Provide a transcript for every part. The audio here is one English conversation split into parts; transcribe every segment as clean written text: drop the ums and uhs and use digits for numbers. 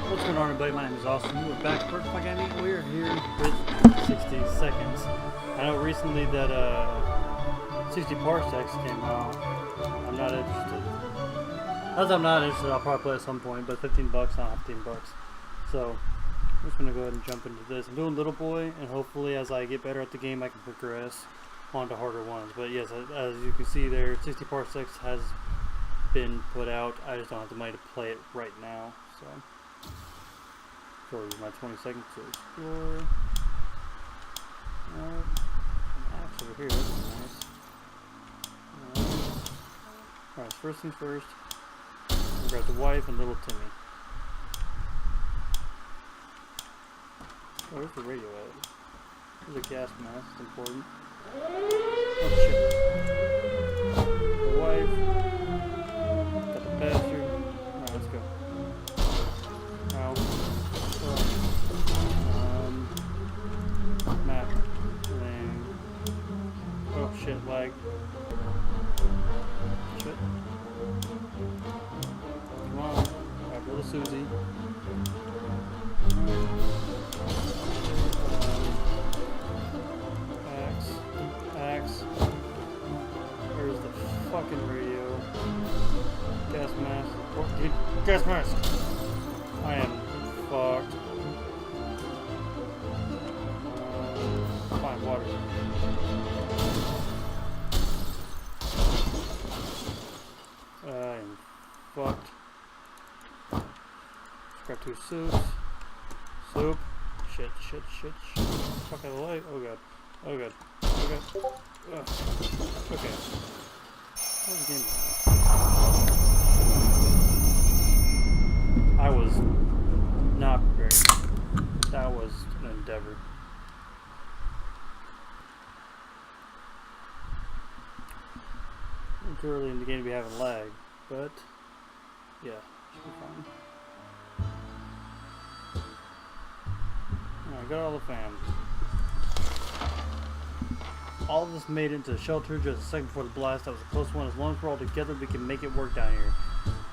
What's going on, everybody? My name is Austin. We're back at Burkify Gaming. We're here with 60 seconds. I know recently that 60 parsecs came out. I'm not interested. As I'm not interested, I'll probably play at some point, but 15 bucks, not 15 bucks. So, I'm just going to go ahead and jump into this. I'm doing Little Boy, and hopefully as I get better at the game, I can progress onto harder ones. But yes, as you can see there, 60 parsecs has been put out. I just don't have the money to play it right now. So use my 20 seconds to explore. Maps over here, this is nice. Alright, first things first, we'll grab the wife and little Timmy. Oh, where's the radio at? There's a gas mask, it's important. Oh shit. The wife. Got the bastard. Alright, let's go. Ow. Map. Thing. Oh shit, lag. Shit. Come on. Alright, little Susie. Axe. Where's the fucking radio? Gas mask. Oh, dude, gas mask! I am fucked. Fine, water. I am fucked. Grab 2 soups. Soup. Shit. Fuck out of the light. Oh god. Ugh. Okay. How's the game going? I was not prepared. That was an endeavor. Too early in the game to be having lag, but yeah, should be fine. Alright, got all the fam. All of us made it into the shelter just a second before the blast. That was a close one. As long as we're all together, we can make it work down here.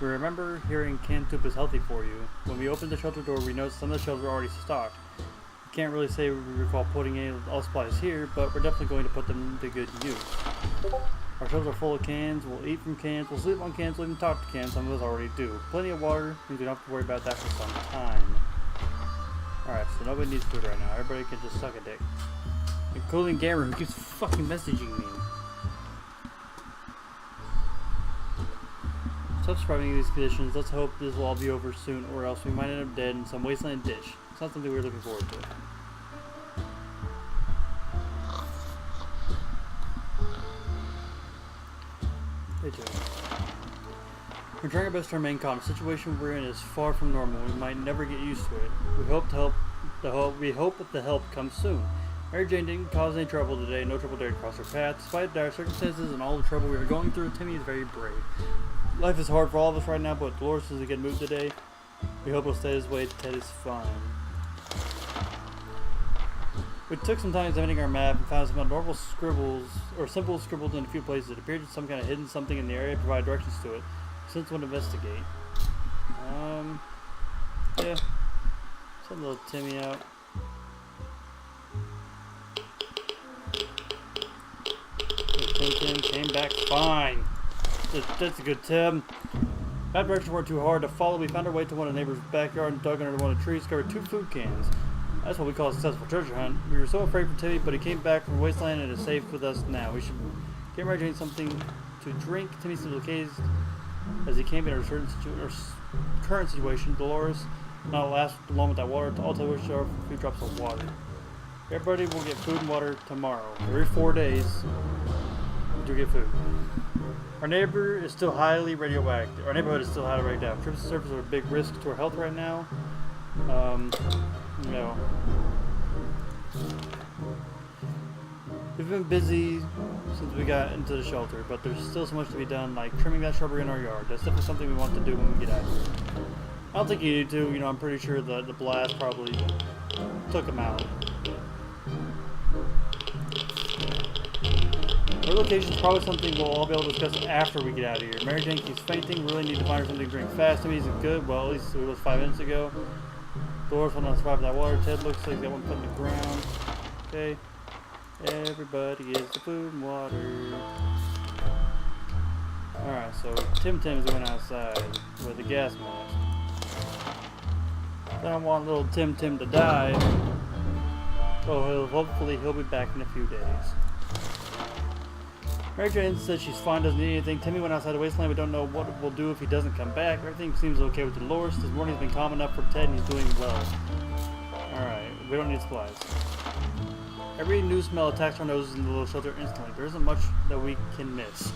We remember hearing canned soup is healthy for you. When we opened the shelter door, we noticed some of the shelves were already stocked. We can't really say we recall putting any of all supplies here, but we're definitely going to put them to good use. Our shelves are full of cans. We'll eat from cans. We'll sleep on cans. We'll even talk to cans. Some of us already do. Plenty of water means we don't have to worry about that for some time. Alright, so nobody needs food right now. Everybody can just suck a dick. Including Gamer, who keeps fucking messaging me. Stop surviving these conditions. Let's hope this will all be over soon, or else we might end up dead in some wasteland ditch. It's not something we're looking forward to. Hey, Joe. We're trying our best to remain calm. The situation we're in is far from normal. We might never get used to it. We hope that the help comes soon. Mary Jane didn't cause any trouble today. No trouble dared cross her path. Despite dire circumstances and all the trouble we are going through, Timmy is very brave. Life is hard for all of us right now, but Dolores is in a good mood today. We hope it'll stay this way. Ted is fine. We took some time examining our map and found some abnormal scribbles, or simple scribbles in a few places. It appeared some kind of hidden something in the area to provide directions to it. Since we'll investigate. Yeah. Send little Timmy out. Tim came back fine. That's a good Tim. That directions weren't too hard to follow. We found our way to one of the neighbor's backyard and dug under one of the trees, discovered 2 food cans. That's what we call a successful treasure hunt. We were so afraid for Timmy, but he came back from the wasteland and is safe with us now. We should get Mary Jane something to drink. Timmy seems okay as he came in our current situation. Dolores not last long with that water. I'll tell you what, a few drops of water. Everybody will get food and water tomorrow. Every 4 days, we do get food. Our neighbor is still highly radioactive. Our neighborhood is still highly radioactive. Trips to the surface are a big risk to our health right now. You know. We've been busy since we got into the shelter, but there's still so much to be done, like trimming that shrubbery in our yard. That's definitely something we want to do when we get out of here. I don't think you need to. You know, I'm pretty sure that the blast probably took him out. Her location is probably something we'll all be able to discuss after we get out of here. Mary Jane keeps fainting. Really need to find her something to drink fast. Timmy's good. Well, at least it was 5 minutes ago. Dolores will not survive that water. Ted looks like he's got one foot in the ground. Okay. Everybody gets the food and water. Alright, so Tim's going outside with a gas mask. I don't want little Tim to die. So hopefully he'll be back in a few days. Mary Jane says she's fine, doesn't need anything. Timmy went outside the wasteland. We don't know what we'll do if he doesn't come back. Everything seems okay with Dolores. This morning's been calm enough for Ted and he's doing well. Alright, we don't need supplies. Every new smell attacks our noses in the little shelter instantly. There isn't much that we can miss.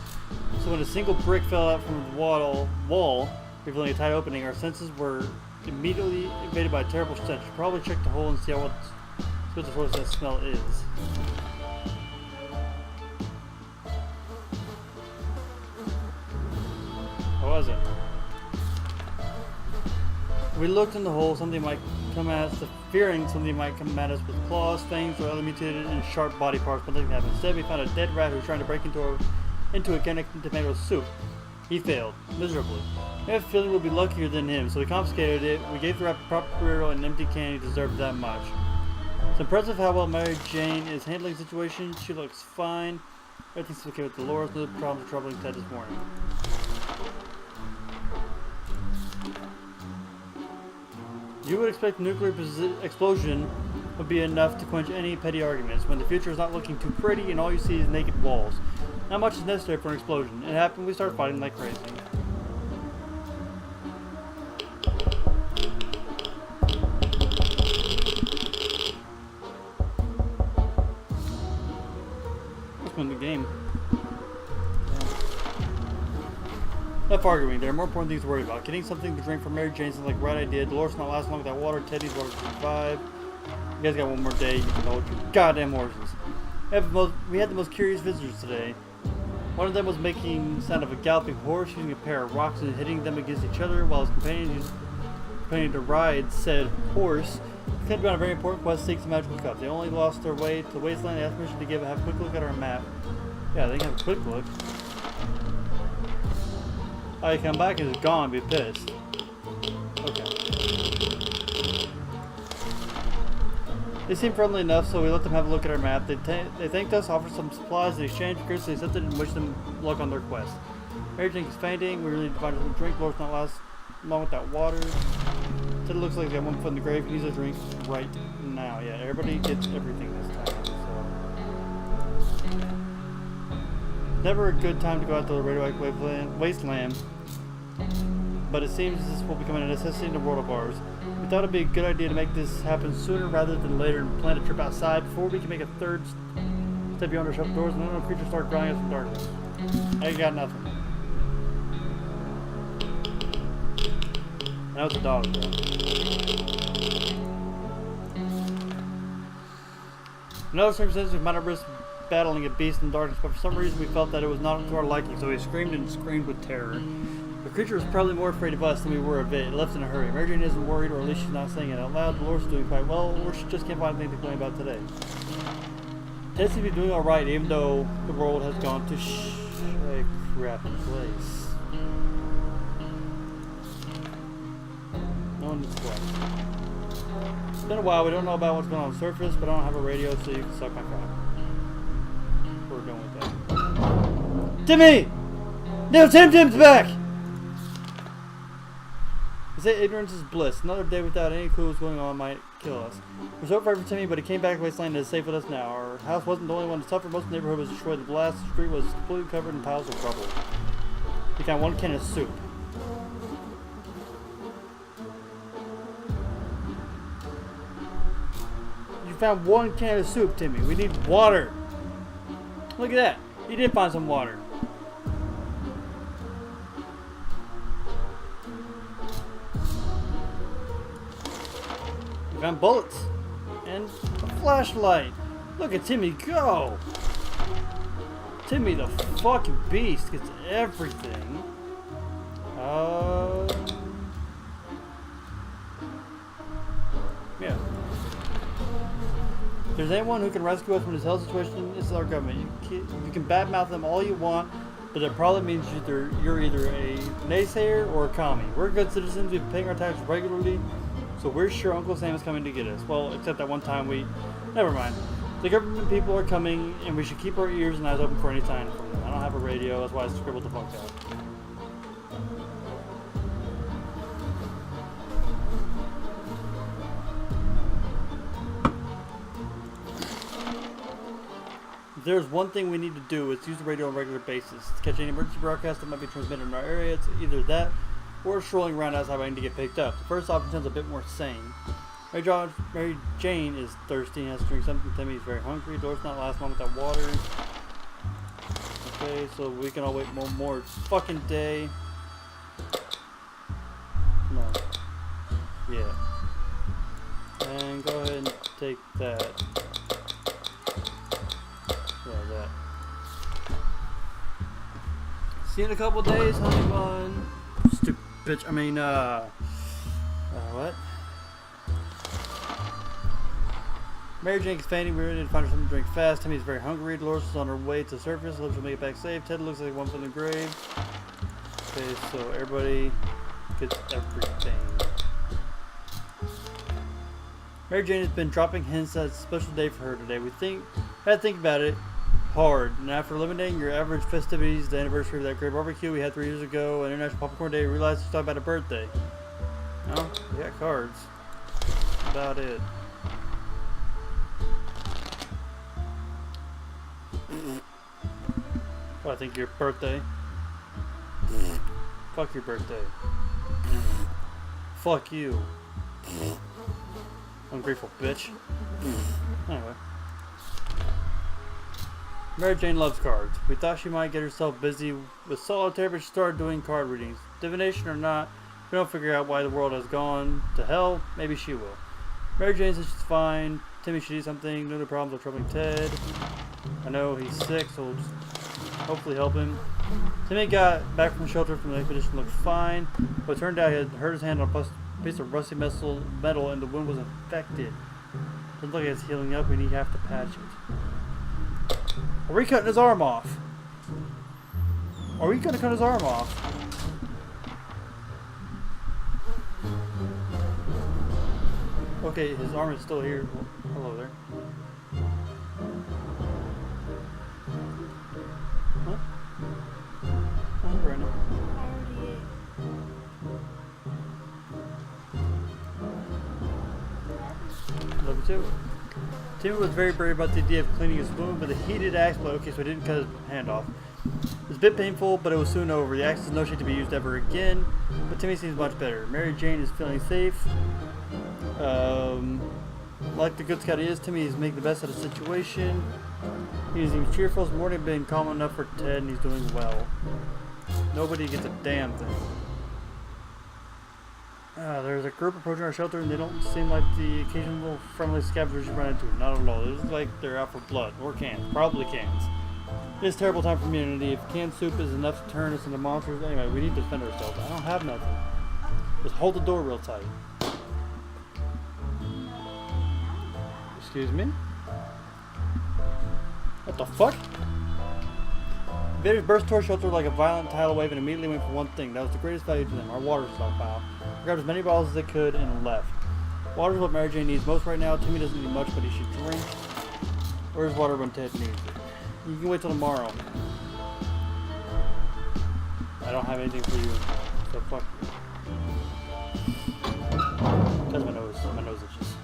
So when a single brick fell out from the wall, revealing a tight opening, our senses were immediately invaded by a terrible stench. Probably check the hole and see what the source of that smell is. What was it? We looked in the hole. Something might come at us, fearing something might come at us with claws, fangs, or other mutated and sharp body parts, but nothing happened. Instead, we found a dead rat who was trying to break into a can of tomato soup. He failed, miserably. We have a feeling we'll be luckier than him, so we confiscated it. We gave the rat proper burial and an empty can. He deserved that much. It's impressive how well Mary Jane is handling the situation. She looks fine. Everything's okay with Dolores. No problems troubling Ted this morning. You would expect a nuclear explosion would be enough to quench any petty arguments when the future is not looking too pretty and all you see is naked walls. Not much is necessary for an explosion. It happened, we start fighting like crazy. Let's win the game. Enough arguing. There are more important things to worry about. Getting something to drink from Mary Jane seems like the right idea. Dolores not last long without water. Teddy's water to survive. You guys got one more day. You can hold your goddamn horses. We had the most curious visitors today. One of them was making the sound of a galloping horse, using a pair of rocks and hitting them against each other, while his companion to ride said horse. They came on a very important quest to seek some magical cup. They only lost their way to the wasteland. They asked permission to have a quick look at our map. Yeah, they can have a quick look. Oh, you come back and it's gone, be pissed. Okay. They seemed friendly enough, so we let them have a look at our map. They thanked us, offered some supplies in exchange. Graciously accepted and wished them luck on their quest. Mary Jane is fainting. We really need to find some drink. Lord's not last long without water. Ted looks like he's got one foot in the grave. He needs a drink right now. Yeah, everybody gets everything this time. So. Never a good time to go out to the radioactive wasteland. But it seems this will become a necessity in the world of ours. We thought it'd be a good idea to make this happen sooner rather than later and plan a trip outside before we can make a third step beyond our shut doors and unknown creatures start growling us from darkness. I ain't got nothing. That was a dog, bro. In other circumstances, we might have risked battling a beast in darkness, but for some reason we felt that it was not to our liking, so we screamed and screamed with terror. The creature was probably more afraid of us than we were of it. It left in a hurry. Mary Jane isn't worried, or at least she's not saying it out loud. Dolores is doing quite well, or she just can't find anything to complain about today. Ted seems to be doing alright, even though the world has gone to a crappy place. No one is quiet. It's been a while. We don't know about what's going on the surface, but I don't have a radio, so you can suck my cock. We're done with that. Timmy! No, Tim's back! They say ignorance is bliss. Another day without any clue what's going on might kill us. We're so afraid for Timmy, but he came back to Wasteland and is safe with us now. Our house wasn't the only one to suffer. Most of the neighborhood was destroyed. The blast street was completely covered in piles of rubble. We found one can of soup. You found one can of soup, Timmy. We need water. Look at that. You did find some water. We found bullets. And a flashlight. Look at Timmy go. Timmy the fucking beast gets everything. Yeah. If there's anyone who can rescue us from this hell situation, it's our government. You can badmouth them all you want, but it probably means you're either a naysayer or a commie. We're good citizens, we've been paying our taxes regularly, so we're sure Uncle Sam is coming to get us. Well, except that one time never mind. The government people are coming, and we should keep our ears and eyes open for any sign from them. I don't have a radio, that's why I scribbled the fuck out. If there's one thing we need to do, it's use the radio on a regular basis. To catch any emergency broadcast that might be transmitted in our area, it's either that or strolling around outside waiting to get picked up. The first option sounds a bit more sane. Mary Jane is thirsty and has to drink something. Timmy's very hungry. Doris not last long without water. Okay, so we can all wait one more fucking day. No. Yeah. And go ahead and take that. Yeah, that. See you in a couple days, honey bun. Stupid bitch. I mean, what? Mary Jane is fainting. We're ready to find her something to drink fast. Timmy's very hungry. Dolores is on her way to the surface. Lives will make it back safe. Ted looks like one from the grave. Okay, so everybody gets everything. Mary Jane has been dropping hints that it's a special day for her today. We had to think about it hard. And after eliminating your average festivities, the anniversary of that great barbecue we had 3 years ago, and International Popcorn Day, we realized it's talking about a birthday. No, we got cards. That's about it. Well, I think your birthday. Fuck your birthday. Fuck you. Ungrateful bitch. Anyway. Mary Jane loves cards. We thought she might get herself busy with solitaire, but she started doing card readings. Divination or not, if we don't figure out why the world has gone to hell, maybe she will. Mary Jane says she's fine. Timmy should eat something. No problems are troubling Ted. I know he's sick, so we'll just hopefully help him. Timmy got back from shelter from the expedition, looked fine, but it turned out he had hurt his hand on a piece of rusty metal and the wound was infected. Doesn't look like it's healing up, we need to have to patch it. Are we cutting his arm off? Are we gonna cut his arm off? Okay, his arm is still here. Well, hello there. What? Oh, Brandon. Love you too. Timmy was very brave about the idea of cleaning his wound, but the heated axe blow. Okay, so I didn't cut his hand off. It was a bit painful, but it was soon over. The axe is no shape to be used ever again, but Timmy seems much better. Mary Jane is feeling safe. Like the good scout he is, Timmy is making the best of the situation. He's cheerful. This morning been calm enough for Ted, and he's doing well. Nobody gets a damn thing. There's a group approaching our shelter, and they don't seem like the occasional friendly scavengers you run into. Not at all. It looks like they're out for blood or cans. Probably cans. It's a terrible time for humanity. If canned soup is enough to turn us into monsters, anyway, we need to defend ourselves. I don't have nothing. Just hold the door real tight. Excuse me? What the fuck? Invaders burst toward shelter like a violent tidal wave and immediately went for one thing. That was the greatest value to them, our water stockpile. They grabbed as many bottles as they could and left. Water is what Mary Jane needs most right now. Timmy doesn't need much, but he should drink. Where's water when Ted needs it? You can wait till tomorrow. I don't have anything for you, so fuck you. That's my nose itches.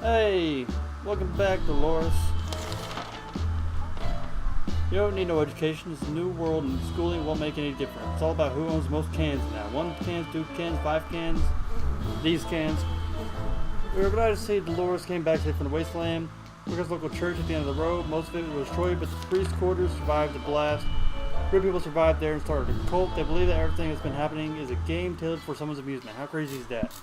Hey! Welcome back, Dolores. You don't need no education. It's a new world and schooling won't make any difference. It's all about who owns the most cans now. 1 can, 2 cans, 5 cans. These cans. We were glad to see Dolores came back safe from the wasteland. Because local church at the end of the road. Most of it was destroyed, but the priest quarters survived the blast. Group people survived there and started a cult. They believe that everything that's been happening is a game tailored for someone's amusement. How crazy is that?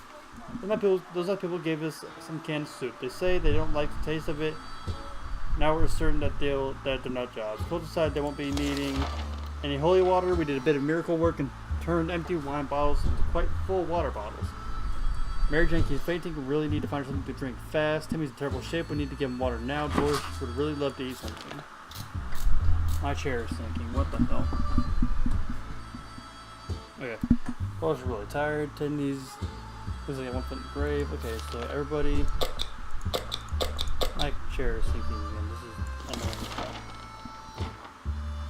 Those people gave us some canned soup. They say they don't like the taste of it. Now we're certain that they're nut jobs. Cult decided they won't be needing any holy water. We did a bit of miracle work and turned empty wine bottles into quite full water bottles. Mary Jane keeps fainting. We really need to find something to drink fast. Timmy's in terrible shape. We need to give him water now. Doris would really love to eat something. My chair is sinking. What the hell? Okay. Doris is really tired. Timmy's looks like 1 foot in the grave. Okay, so everybody. My chair is sinking again. This is annoying.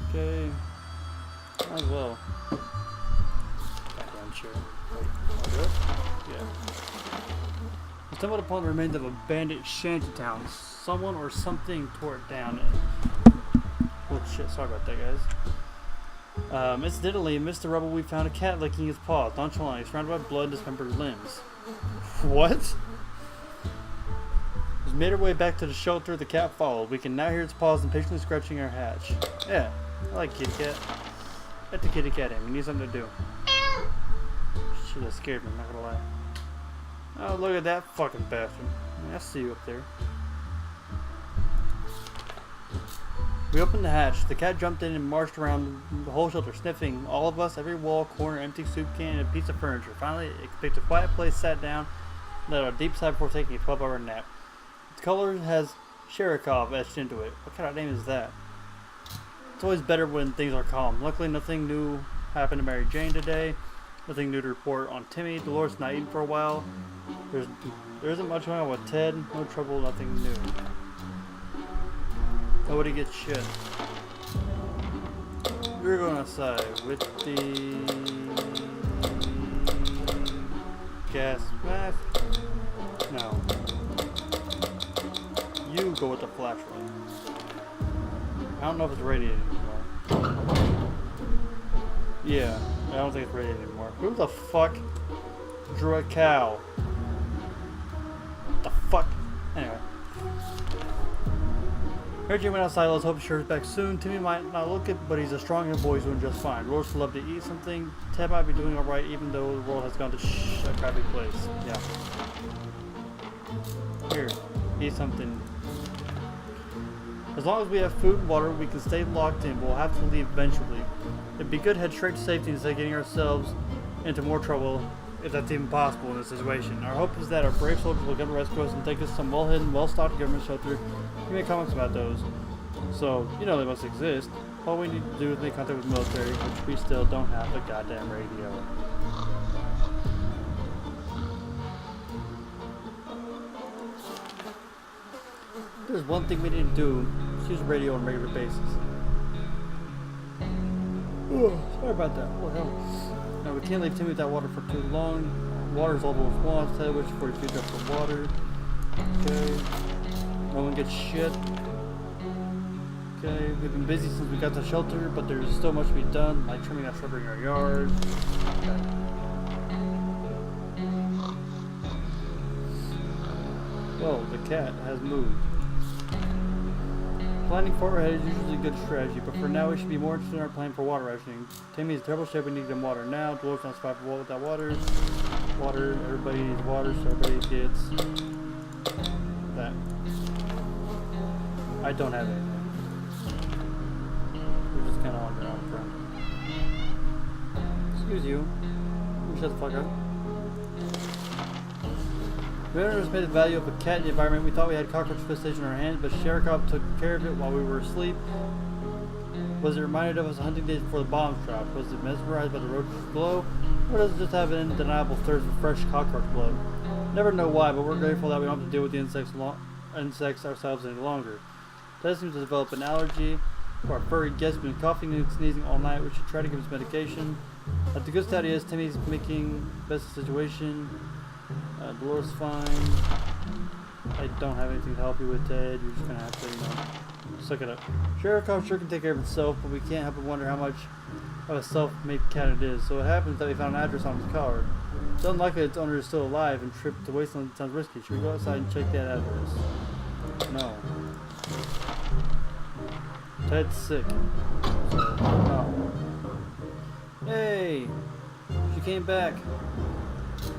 Okay. Might as well. Goddamn chair. Wait, all good? Yeah. We stumbled upon the remains of a bandit shantytown. Someone or something tore it down. Oh shit, sorry about that, guys. Incidentally, amidst the rubble, we found a cat licking his paws, nonchalantly, surrounded by blood and dismembered limbs. What? We made our way back to the shelter. The cat followed. We can now hear its paws impatiently scratching our hatch. Yeah, I like kitty cat. Let the kitty cat in. We need something to do. Shit, that scared me, I'm not gonna lie. Oh, look at that fucking bastard. I see you up there. We opened the hatch. The cat jumped in and marched around the whole shelter, sniffing all of us, every wall, corner, empty soup can, and a piece of furniture. Finally, it picked a quiet place, sat down, let out a deep sigh before taking a 12-hour nap. Its color has Sherikov etched into it. What kind of name is that? It's always better when things are calm. Luckily, nothing new happened to Mary Jane today. Nothing new to report on Timmy. Dolores not eaten for a while. There isn't much going on with Ted. No trouble, nothing new. Nobody gets shit. You're going outside with the gas mask. No. You go with the flashlight. I don't know if it's radiating anymore. Yeah, I don't think it's radiating anymore. Who the fuck drew a cow? What the fuck? Anyway. Mary Jane went outside. Let's hope Sher's back soon. Timmy might not look it, but he's a strong young boy. He's doing just fine. Rose would love to eat something. Ted might be doing alright, even though the world has gone to a crappy place. Yeah. Here, eat something. As long as we have food and water, we can stay locked in. We'll have to leave eventually. It'd be good to head straight to safety instead of getting ourselves into more trouble, if that's even possible in this situation. Our hope is that our brave soldiers will come to rescue us and take us to some well-hidden, well-stocked government shelter. We made comments about those, so you know they must exist. All we need to do is make contact with the military, which we still don't have a goddamn radio. There's one thing we need to do, is use radio on a regular basis. Oh, sorry about that. What the hell? Now, we can't leave Timmy without water for too long. Water's all those wants. Ted wishes for 42 drops of water. Okay. No one gets shit. Okay, we've been busy since we got to shelter, but there's still much to be done, like trimming that shrubbery in our yard. Okay. Well, the cat has moved. Planning far ahead is usually a good strategy, but for now we should be more interested in our plan for water rationing. Timmy is in terrible shape, we need him water now. Dolores not survive without water. Water, everybody needs water, so everybody gets that. I don't have anything. We're just kind of on your own friend. Excuse you. You shut the fuck up. We underestimated the value of a cat in the environment. We thought we had cockroach infestation in our hands, but Sherikov took care of it while we were asleep. Was it reminded of us hunting days before the bombs dropped? Was it mesmerized by the roach's glow? Or does it just have an undeniable thirst for fresh cockroach blood? Never know why, but we're grateful that we don't have to deal with the insects ourselves any longer. Ted seems to develop an allergy. Our furry guest has been coughing and sneezing all night. We should try to give him some medication. The good side is Timmy's making the best of the situation. Dolores fine. I don't have anything to help you with, Ted. You're just gonna have to, you know, suck it up. Sherikov sure can take care of himself, but we can't help but wonder how much of a self-made cat it is. So it happens that we found an address on his card. It's unlikely its owner is still alive, and trip to Wasteland sounds risky. Should we go outside and check that address? No. Ted's sick. So, no. Hey! She came back.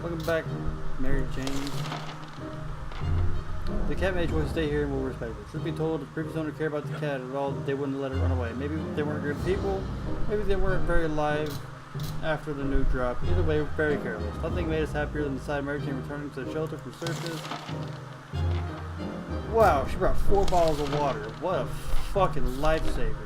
Welcome back, Mary Jane. The cat made a choice to stay here and we'll respect it. Truth be told, if the previous owner cared about the cat at all, they wouldn't let it run away. Maybe they weren't good people, maybe they weren't very alive after the new drop. Either way, we're very careless. Nothing made us happier than the sight of Mary Jane returning to the shelter from surface. Wow, she brought 4 bottles of water. What a fucking lifesaver.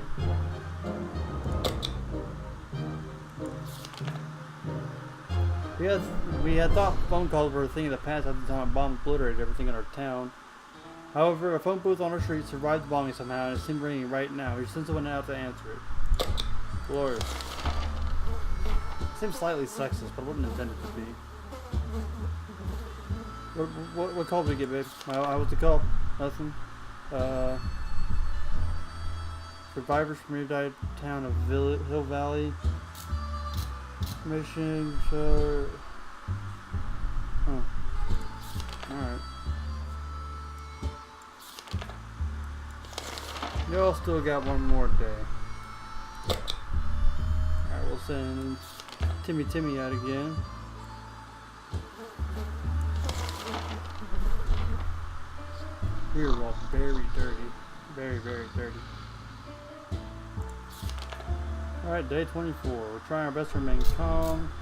We had thought phone calls were a thing in the past at the time a bomb obliterated everything in our town. However, a phone booth on our street survived the bombing somehow, and it seemed ringing right now. We sent someone out to answer it. Glorious. Seems slightly sexist, but it wasn't intended to be. What call did we get, babe? I was the call. Nothing. Survivors from nearby town of Hill Valley. Mission. Huh. Alright. Y'all still got one more day. Alright, we'll send Timmy out again. We were all very dirty. Very, very dirty. Alright, day 24. We're trying our best to remain calm.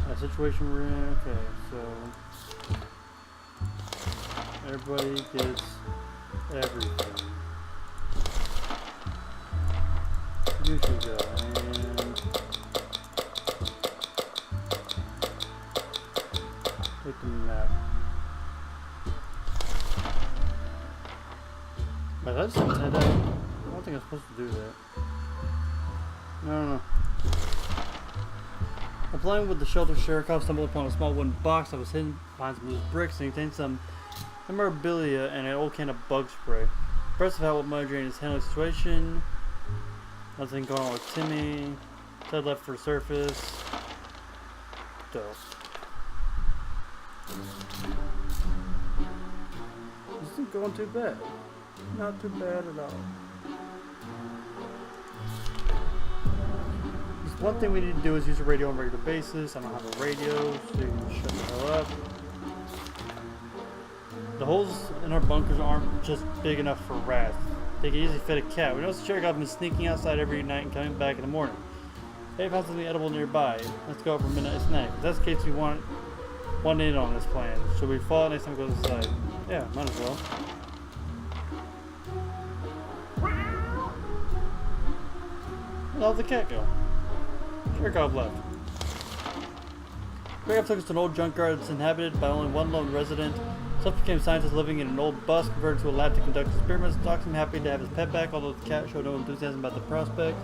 That situation we're in. Okay, so everybody gets everything. You should go and take the map. But that's I don't think I'm supposed to do that. No. While playing with the shelter, Sherikov stumbled upon a small wooden box that was hidden behind some loose bricks and contained some memorabilia and an old can of bug spray. Impressive how Mary Jane is handling the situation. Nothing going on with Timmy. Ted left for surface. Dope. This isn't going too bad. Not too bad at all. Just one thing we need to do is use a radio on a regular basis. I don't have a radio, so you can shut the hell up. The holes in our bunkers aren't just big enough for rats. They can easily fit a cat. We noticed Cherokee been sneaking outside every night and coming back in the morning. They found something edible nearby. Let's go for a midnight snack. If that's the case, we want one in on this plan. Should we fall next time we go inside? Yeah, might as well. Where'd the cat go? Cherokee left. Cherokee took us to an old junkyard that's inhabited by only one lone resident. Self-proclaimed scientist living in an old bus converted to a lab to conduct experiments. Doc seemed happy to have his pet back, although the cat showed no enthusiasm about the prospect.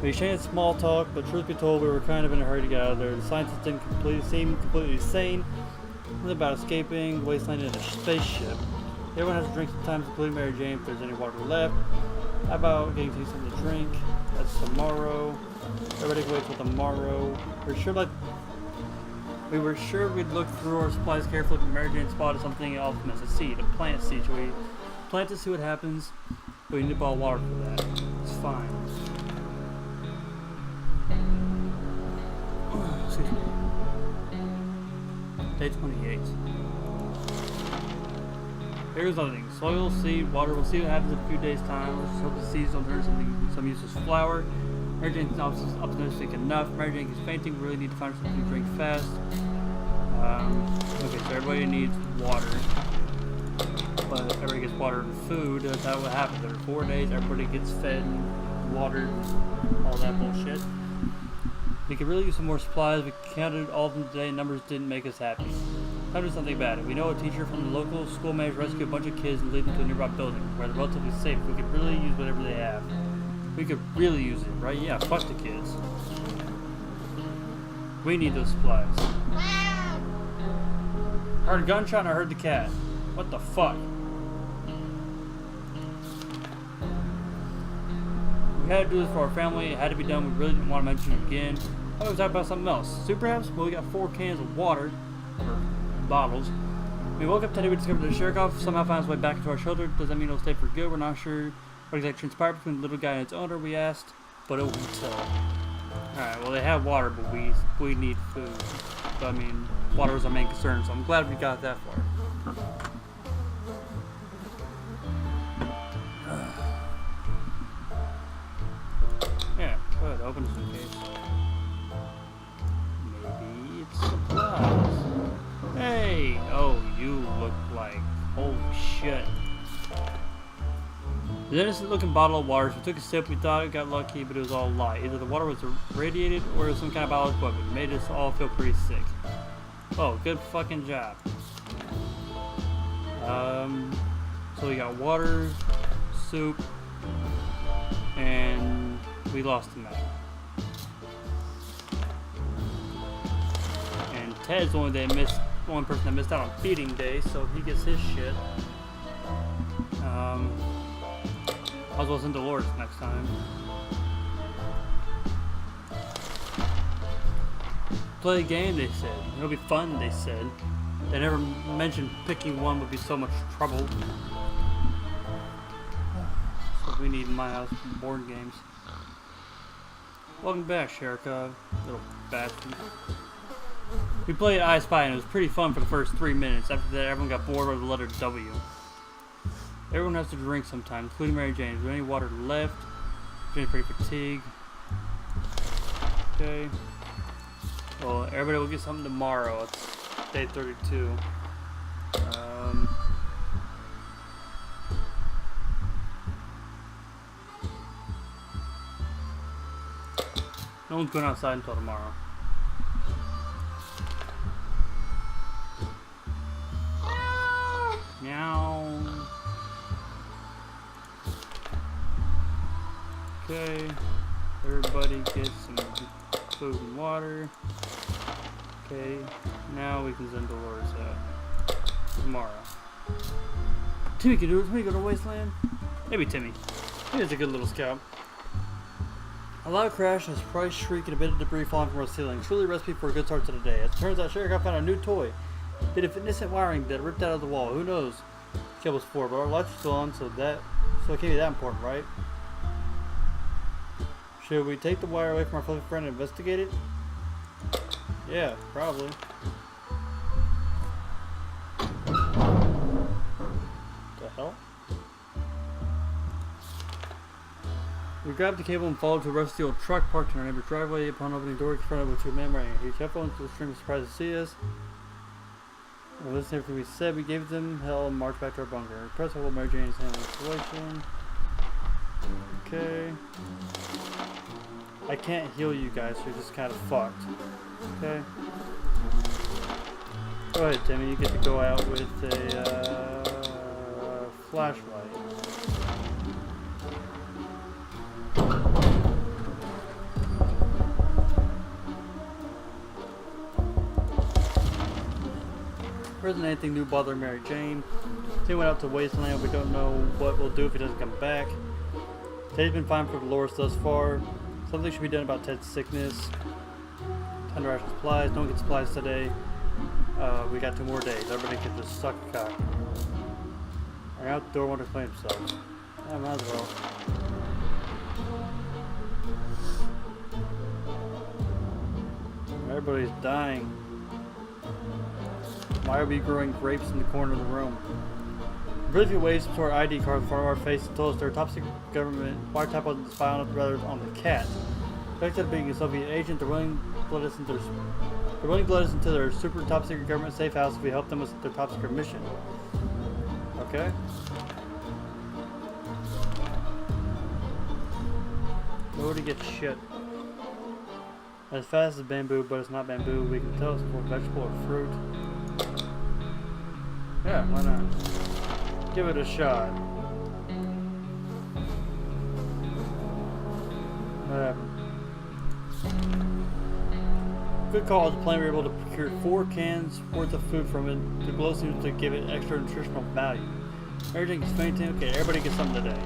We exchanged small talk, but truth be told, we were kind of in a hurry to get out of there. The scientist didn't seem completely sane. Something about escaping, wastelanding in a spaceship. Everyone has to drink sometimes, including Mary Jane, if there's any water left. How about getting something to drink? That's tomorrow. Everybody can wait till tomorrow. We were sure we'd look through our supplies carefully, but Mary Jane spotted something else as a seed, a plant seed. So we plant to see what happens, but we need to boil water for that. It's fine. Excuse me. Day 28. Here's nothing. Soil, seed, water. We'll see what happens in a few days' time. Let's just hope the seeds don't turn some useless flower. Mary Jane's optimistic enough. Mary Jane is fainting. We really need to find something to drink fast. Okay, so everybody needs water. But everybody gets water and food. That's not what happens. Every 4 days, everybody gets fed and watered. All that bullshit. We could really use some more supplies. We counted all of them today. Numbers didn't make us happy. Time to do something about it. We know a teacher from the local school managed to rescue a bunch of kids and lead them to a nearby building where they're relatively safe. We could really use whatever they have. We could really use it, right? Yeah, fuck the kids. We need those supplies. I heard a gunshot and I heard the cat. What the fuck? We had to do this for our family. It had to be done. We really didn't want to mention it again. I thought we talked about something else. Soup perhaps? Well, we got 4 cans of water. Or bottles. We woke up today. We discovered that Sherikov somehow found his way back into our shelter. Does that mean it'll stay for good? We're not sure what exactly transpired between the little guy and its owner, we asked. But it won't tell. Alright, well they have water, but we need food. So I mean, water was our main concern, so I'm glad we got that far. Yeah, go ahead, open this case. supplies. Hey! Oh, you look like... holy shit. The innocent looking bottle of water, so we took a sip, we thought we got lucky, but it was all a lie. Either the water was irradiated or it was some kind of biological weapon. It made us all feel pretty sick. Oh, good fucking job. So we got water, soup, and we lost the map. And Ted's the only person that missed out on feeding day, so he gets his shit. I'll go send Dolores next time. Play a game, they said. It'll be fun, they said. They never mentioned picking one would be so much trouble. So we need my house board games. Welcome back, Sherikov, little bastard. We played I Spy and it was pretty fun for the first 3 minutes. After that, everyone got bored with the letter W. Everyone has to drink sometime, including Mary Jane. Is there any water left? Jane's pretty fatigued. Okay. Well, everybody will get something tomorrow. It's day 32. No one's going outside until tomorrow. Meow. Okay. Everybody gets some food and water. Okay. Now we can send Dolores out. Tomorrow. Timmy can do it. Timmy go to Wasteland? Maybe Timmy. He's a good little scout. A loud crash and a surprise shriek and a bit of debris falling from our ceiling. Truly a recipe for a good start to the day. As it turns out, Sherikov found a new toy. Bit of innocent wiring that ripped out of the wall. Who knows? Cable's for, but our lights are still on, so it can't be that important, right? Should we take the wire away from our fluffy friend and investigate it? Yeah, probably. The hell? We grabbed the cable and followed to a rusty old truck parked in our neighbor's driveway. Upon opening the door, we confronted with two men wearing a huge headphones. The string was surprised to see us. We listened to everything we said. We gave them hell and marched back to our bunker. Press hold, Mary Jane is handling the situation. Okay. I can't heal you guys, so you're just kind of fucked. Okay. Go ahead, Timmy. You get to go out with a flashlight. There isn't anything new bothering Mary Jane. Tim went out to Wasteland. We don't know what we'll do if he doesn't come back. Ted's been fine for Dolores thus far. Something should be done about Ted's sickness. Time to ration supplies. Don't get supplies today. We got 2 more days. Everybody can just suck a cock. Our outdoor want to claim themselves. Yeah, might as well. Everybody's dying. Why are we growing grapes in the corner of the room? Briefly waved some sort of ID card in front of our face and told us they're a top secret government wiretap wasn't the spy on us, rather on the cat. Instead of being a Soviet agent, they're willing to let us into their super top secret government safe house if we help them with their top secret mission. Okay. Nobody gets shit. As fast as bamboo, but it's not bamboo. We can tell it's a vegetable or fruit. Yeah, why not? Give it a shot. Good call. The plan we were able to procure 4 cans worth of food from it. The glow seems to give it extra nutritional value. Everything is fainting. Okay, everybody gets something today.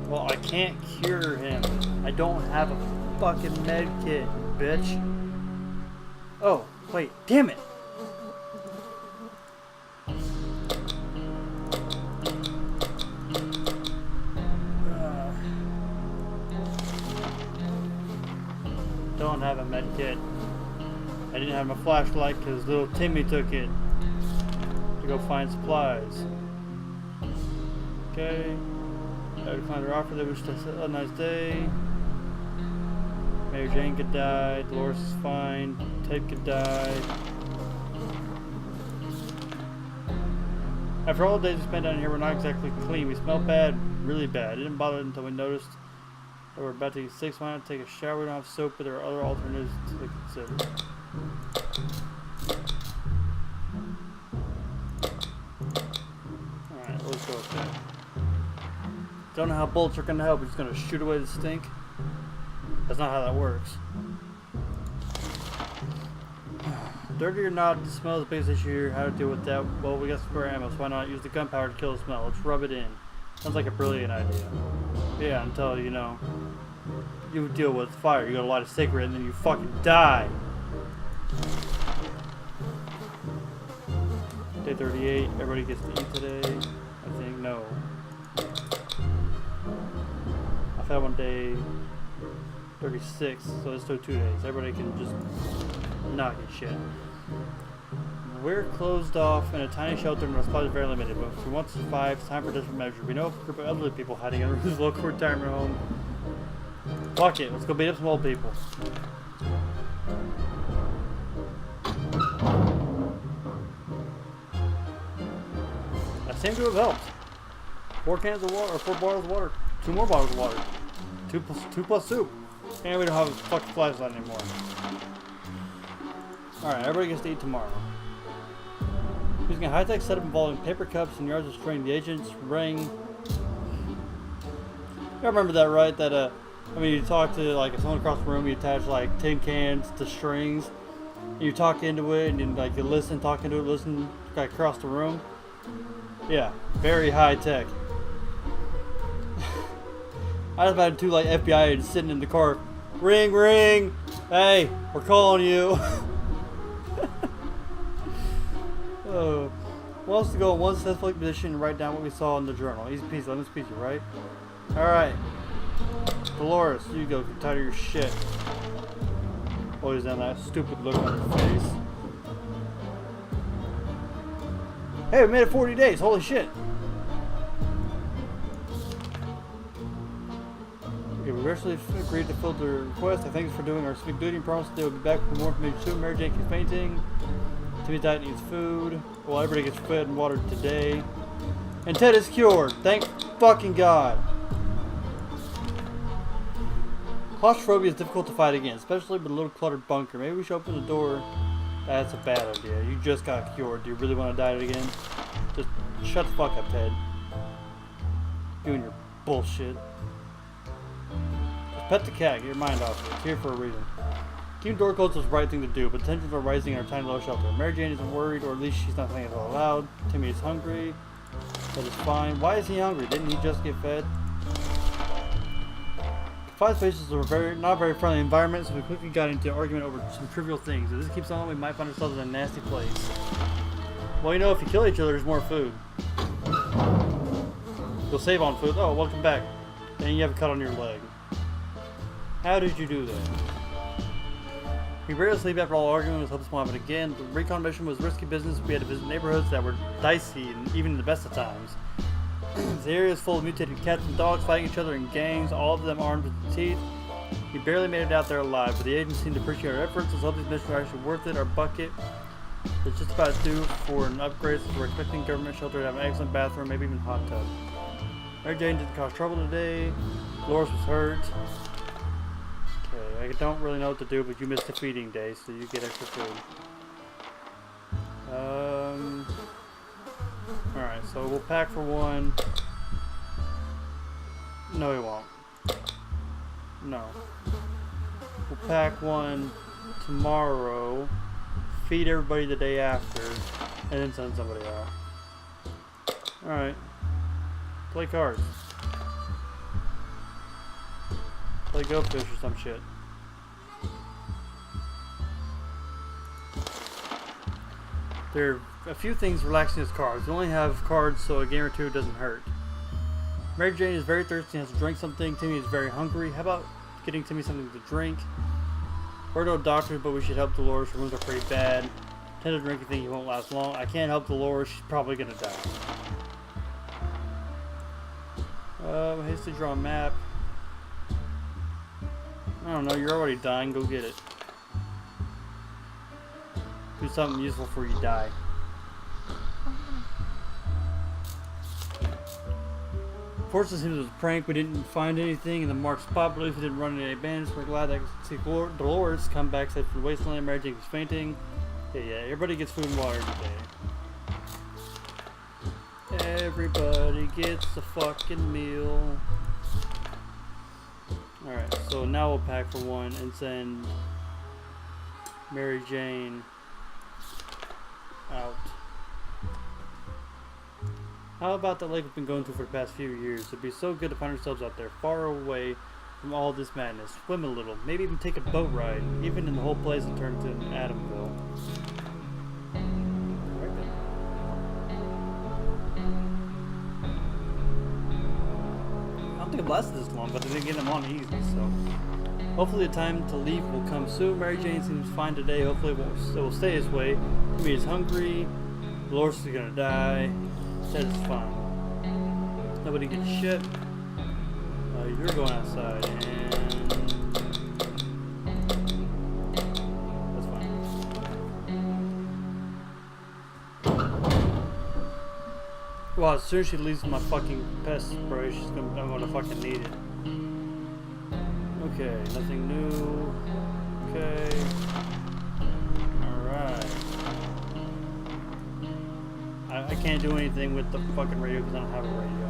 Well, I can't cure him. I don't have a fucking med kit, bitch. Oh, wait, damn it! Don't have a med kit. I didn't have my flashlight because little Timmy took it to go find supplies. Okay. I declined their offer. They wished us a nice day. Mary Jane could die. Dolores is fine. Ted could die. After all the days we spent down here, we're not exactly clean. We smell bad, really bad. It didn't bother until we noticed that we're about to get sick. Why not take a shower? We don't have soap, but there are other alternatives to consider. Alright, let's go with that. Don't know how bullets are going to help. We're just going to shoot away the stink. That's not how that works. Dirty or not, the smell is the biggest issue here. How to deal with that? Well, we got spare ammo, so why not use the gunpowder to kill the smell? Let's rub it in. Sounds like a brilliant idea. Yeah, until, you know, you deal with fire. You got a lot of cigarette and then you fucking die. Day 38. Everybody gets to eat today. I think no. I've had one day 36, so it's still 2 days. Everybody can just not get shit. We're closed off in a tiny shelter and our supply is very limited, but if we want to survive, it's time for different measures. We know of a group of elderly people hiding in a local retirement home. Fuck it, let's go beat up some old people. That seemed to have helped. 4 cans of water, or 4 bottles of water. 2 more bottles of water. 2 plus soup. And we don't have a fucking flashlight anymore. Alright, everybody gets to eat tomorrow. Using a high-tech setup involving paper cups and yards of string, the agent's ring. You remember that, right? That, I mean, you talk to, like, someone across the room, you attach, like, tin cans to strings. And you talk into it, and then, like, you listen, talk into it, listen, like, across the room. Yeah, very high-tech. I just had 2, like, FBI agents sitting in the car. Ring, ring! Hey, we're calling you. Oh, wants to go in one successful position and write down what we saw in the journal. Easy peasy, lemon squeezy, right? Alright. Dolores, you go. Get tired of your shit. Always on that stupid look on her face. Hey, we made it 40 days. Holy shit. Okay, we graciously agreed to fill the request. I thank you for doing our civic duty and promise they will be back with more information soon. Mary Jane keeps fainting. Timmy's diet needs food. Well, everybody gets fed and watered today. And Ted is cured. Thank fucking God. Claustrophobia is difficult to fight against, especially with a little cluttered bunker. Maybe we should open the door. That's a bad idea. You just got cured. Do you really want to die again? Just shut the fuck up, Ted. Doing your bullshit. Just pet the cat. Get your mind off it. It's here for a reason. Keeping door closed was the right thing to do, but tensions are rising in our tiny little shelter. Mary Jane isn't worried, or at least she's not saying it all loud. Timmy is hungry. That is fine. Why is he hungry? Didn't he just get fed? Confined spaces are not a very friendly environment, so we quickly got into an argument over some trivial things. If this keeps on, we might find ourselves in a nasty place. Well, you know, if you kill each other, there's more food. You'll save on food. Oh, welcome back. And you have a cut on your leg. How did you do that? We rarely sleep after all arguing. Let's hope this won't happen again. The recon mission was risky business. We had to visit neighborhoods that were dicey, and even in the best of times. The area is full of mutated cats and dogs fighting each other in gangs, all of them armed with teeth. We barely made it out there alive, but the agents seemed to appreciate our efforts. Let's hope these missions are actually worth it. Our bucket is just about due for an upgrade, so we're expecting government shelter to have an excellent bathroom, maybe even hot tub. Mary Jane didn't cause trouble today. Dolores was hurt. Okay, I don't really know what to do, but you missed a feeding day, so you get extra food. Alright, so we'll pack for one. No, we won't. No. We'll pack one tomorrow, feed everybody the day after, and then send somebody out. Alright. Play cards. Play Go Fish or some shit. There are a few things relaxing as cards. We only have cards so a game or two doesn't hurt. Mary Jane is very thirsty and has to drink something. Timmy is very hungry. How about getting Timmy something to drink? We're no doctors, but we should help Dolores. Her wounds are pretty bad. Tend to drink anything, he won't last long. I can't help Dolores. She's probably gonna die. Hastily draw a map. I don't know, you're already dying, go get it. Do something useful before you die. Fortunately, since it was a prank, we didn't find anything in the marked spot, but at least we didn't run into any bandits. We're glad that see Dolores come back safe from the wasteland. Mary Jane was fainting. Yeah, everybody gets food and water today. Everybody gets a fucking meal. Alright, so now we'll pack for one and send Mary Jane out. How about that lake we've been going to for the past few years? It'd be so good to find ourselves out there, far away from all this madness. Swim a little, maybe even take a boat ride, even in the whole place and turn to Adamville. Right then. I don't think it lasted this long, but they didn't get them on easy, so. Hopefully the time to leave will come soon. Mary Jane seems fine today. Hopefully it will stay this way. Timmy is hungry. Dolores is gonna die. That is fine. Nobody gets shit. You're going outside, and that's fine. Well, as soon as she leaves my fucking pest spray, I'm gonna fucking need it. Okay, nothing new. Okay. Alright. I can't do anything with the fucking radio because I don't have a radio.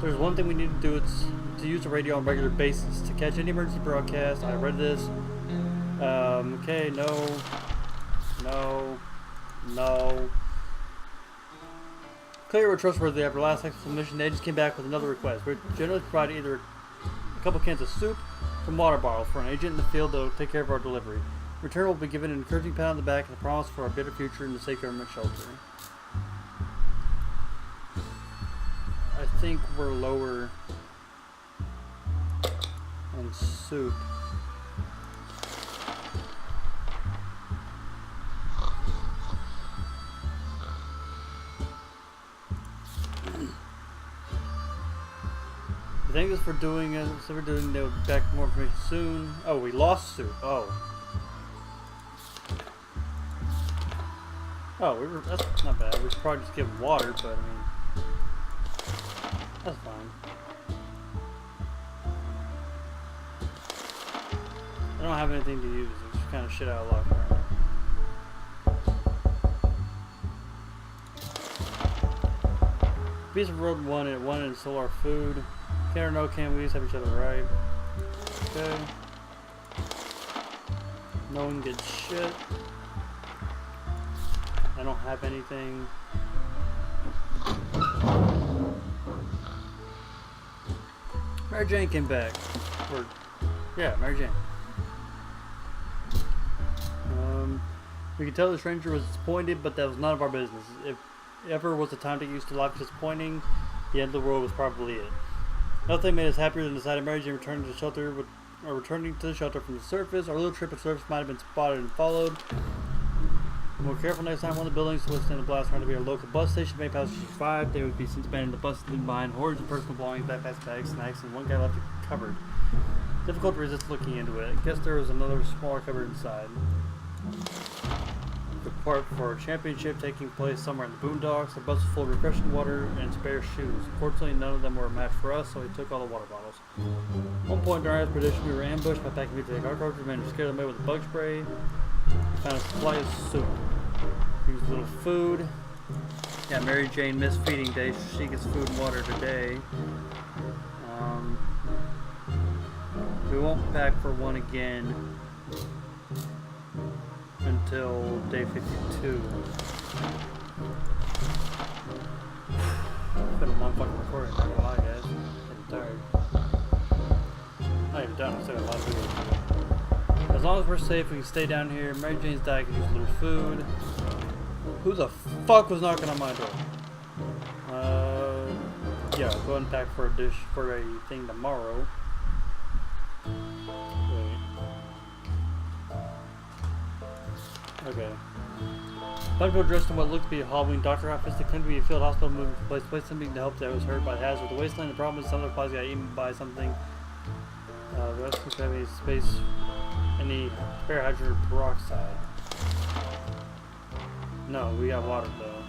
There's one thing we need to do, it's to use the radio on a regular basis to catch any emergency broadcast. I read this. Okay, no. Clear we're trustworthy. After last explanation, they just came back with another request. We generally provide either a couple cans of soup from water bottles for an agent in the field that will take care of our delivery. In return, we'll be given an encouraging pat on the back and a promise for a better future in the state government shelter. I think we're lower on soup. I think that's for doing it. So we're doing. They'll be back with more information soon. Oh, we lost soup. Oh. Oh, that's not bad. We should probably just give them water, but I mean, that's fine. I don't have anything to use. It's just kind of shit out of luck right now. Beast of Road 1 and 1 and stole our food. Can or no can, we just have each other right. Okay. No one gets shit. I don't have anything. Mary Jane came back. Or, yeah, Mary Jane. We could tell the stranger was disappointed, but that was none of our business. If ever was the time to get used to life disappointing, the end of the world was probably it. Nothing made us happier than deciding Mary Jane returning to the shelter returning to the shelter from the surface. Our little trip at surface might have been spotted and followed. More careful next time. One of the buildings to withstand the blast turned to be our local bus station. Many passengers survived. They would be since abandoned. The bus leaving behind hordes of personal belongings, backpacks, bags, snacks, and one guy left it covered. Difficult to resist looking into it. I guess there was another smaller cupboard inside. The part for a championship taking place somewhere in the boondocks. The bus was full of refreshing water and spare shoes. Fortunately, none of them were a match for us, so we took all the water bottles. At one point during our expedition, we were ambushed by packing people to take our cartridge. We managed to scare them away with a bug spray. We found a supply of soup. Used a little food. Yeah, Mary Jane missed feeding day, so she gets food and water today. We won't pack for one again until day 52. It's been a long fucking recording, not gonna lie, guys. I'm tired. Not even done, I'm still got a lot of videos to do. As long as we're safe, we can stay down here. Mary Jane's diet can use a little food. Who the fuck was knocking on my door? Yeah, I'll go ahead and pack for a dish for a thing tomorrow. Wait. Okay. Bunko dressed in what looked to be a Halloween doctor outfits that claimed to be a field hospital moving from place to place, something to help that was hurt by the hazard. The wasteland, the problem is some of the supplies got eaten by something. The rest of the space, any spare hydrogen peroxide. No, we got water though.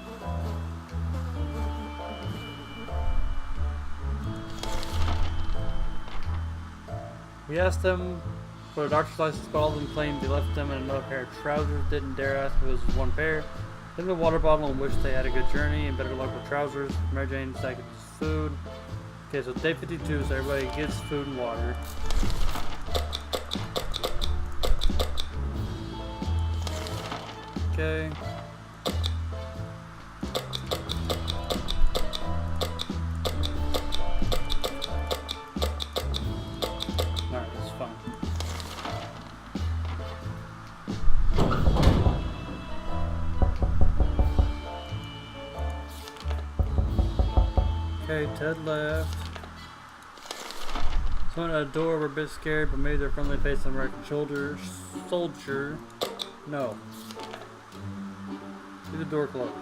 We asked them for a doctor's license, but all of them claimed they left them in another pair of trousers. Didn't dare ask if it was one pair. Then the water bottle and wished they had a good journey and better luck with trousers. Mary Jane said food. Okay, so day 52, so everybody gets food and water. Okay. Alright, that's fine. Okay, Ted left. Someone at the door were a bit scared, but maybe their friendly face on American shoulders. Soldier. No. Leave the door closed.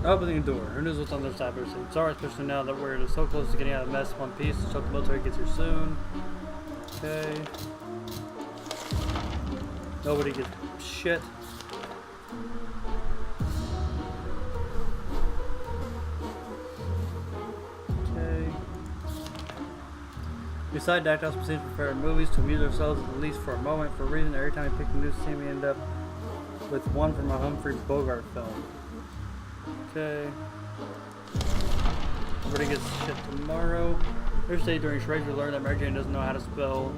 Opening the door. Who knows what's on the other side of everything? Sorry, especially now that we're so close to getting out of the mess in one piece. Let's hope the military gets here soon. Okay. Nobody gets shit. Okay. We decided to act out some scenes from favorite movies to amuse ourselves at least for a moment. For a reason, every time we pick a new scene, we end up with one from a Humphrey Bogart film. Okay. Everybody gets shit tomorrow. Thursday during charades, we learned that Mary Jane doesn't know how to spell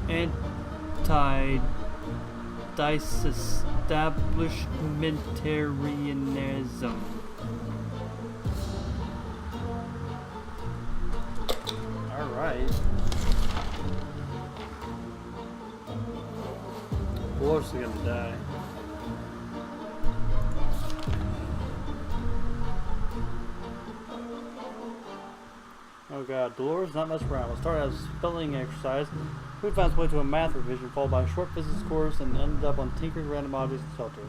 anti-disestablishmentarianism. Alright. Dolores is gonna die. Oh god, Dolores not mess around. We'll start as a spelling exercise. We found its way to a math revision, followed by a short physics course, and ended up on Tinker's Random Objects and Shelter.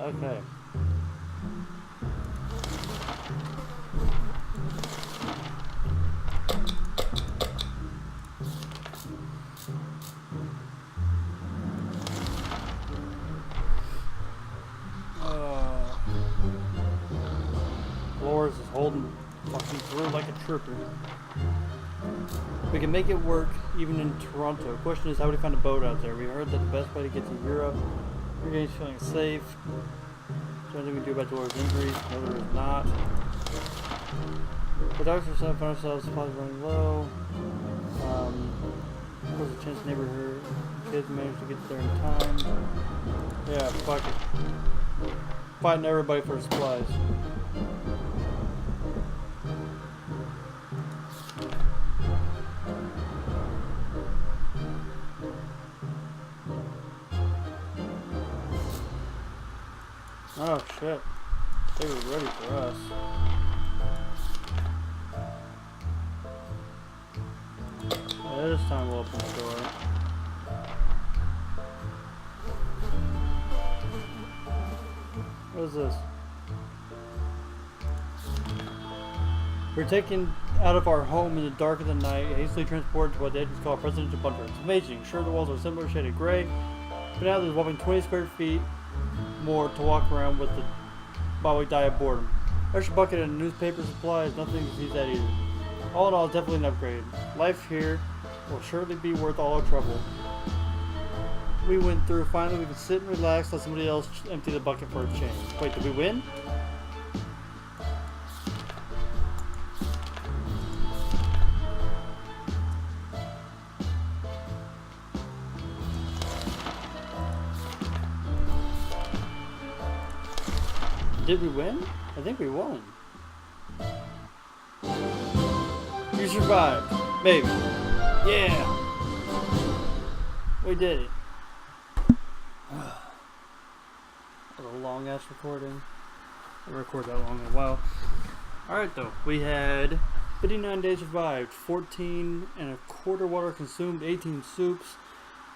Okay. Dolores is holding fucking through like a trooper. We can make it work even in Toronto. The question is, how would we find a boat out there? We heard that the best way to get to Europe. We're getting feeling safe. There's nothing we can do about Dolores' injuries. No, there is not. The doctor said found ourselves supplies running low. There's a chance neighborhood kids managed to get there in time. Yeah, fuck it. Fighting everybody for supplies. Oh shit. They were ready for us. Yeah, this time we'll open the door. What is this? We're taken out of our home in the dark of the night, hastily transported to what the agents call a presidential bunker. It's amazing. Sure, the walls are similar shaded gray, but now there's whopping 20 square feet more to walk around with the while we die of boredom. Extra bucket and newspaper supplies, nothing to seize that either. All in all, it's definitely an upgrade. Life here will surely be worth all our trouble. We went through. Finally, we could sit and relax, let somebody else empty the bucket for a change. Wait, did we win? Did we win? I think we won. You survived. Maybe. Yeah. We did it. That was a long ass recording. I haven't recorded that long in a while. Alright though, we had 59 days survived, 14 and a quarter water consumed, 18 soups.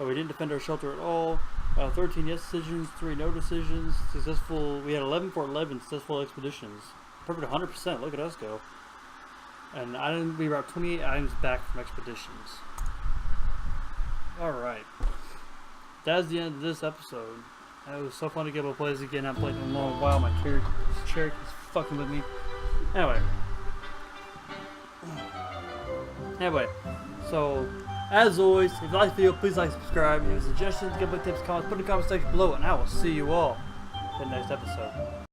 We didn't defend our shelter at all. 13 yes decisions, 3 no decisions. Successful. We had 11 for 11 successful expeditions. Perfect 100%. Look at us go. And we brought 28 items back from expeditions. Alright. That's the end of this episode. It was so fun to get able to play this again. I haven't played in a long while. My chair is fucking with me. Anyway, so as always, if you like the video, please like, subscribe. If you have suggestions, give me tips, comments, put in the comment section below, and I will see you all in the next episode.